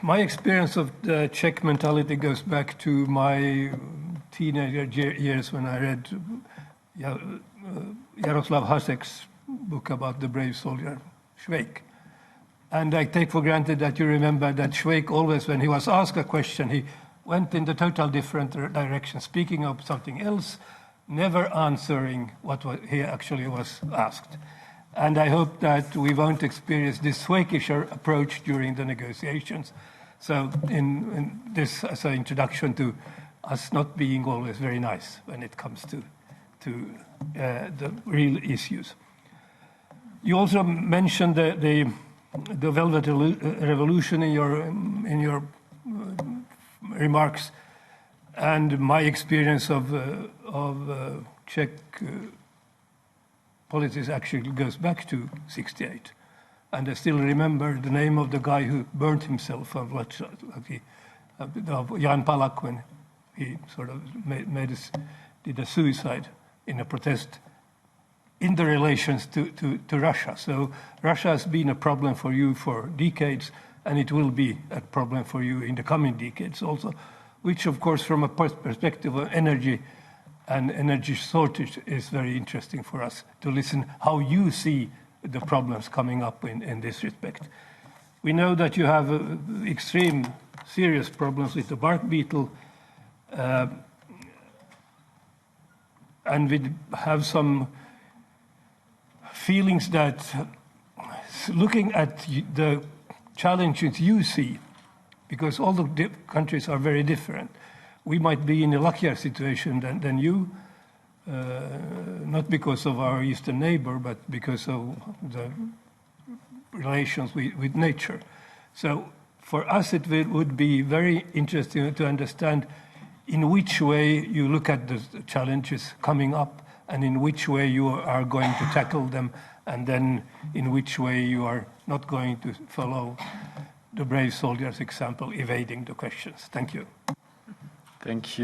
My experience of the Czech mentality goes back to my teenager years when I read Jaroslav Hasek's book about the brave soldier, Švejk. And I take for granted that you remember that Švejk always, when he was asked a question, he went in the total different direction, speaking of something else, never answering what he actually was asked. And I hope that we won't experience this Švejkish approach during the negotiations. So in this as an introduction to us not being always very nice when it comes to the real issues. You also mentioned the Velvet Revolution in your remarks, and my experience of Czech politics actually goes back to '68, and I still remember the name of the guy who burned himself of Jan Palach, when he sort of did a suicide in a protest in the relations to Russia. So Russia has been a problem for you for decades, and it will be a problem for you in the coming decades also, which of course from a perspective of energy and energy shortage is very interesting for us to listen how you see the problems coming up in this respect. We know that you have extreme serious problems with the bark beetle, and we have some feelings that looking at the challenges you see, because all the countries are very different, we might be in a luckier situation than you, not because of our eastern neighbor, but because of the relations with nature. So for us, it would be very interesting to understand in which way you look at the challenges coming up and in which way you are going to tackle them, and then in which way you are not going to follow the brave soldier's example, evading the questions. Thank you. Thank you.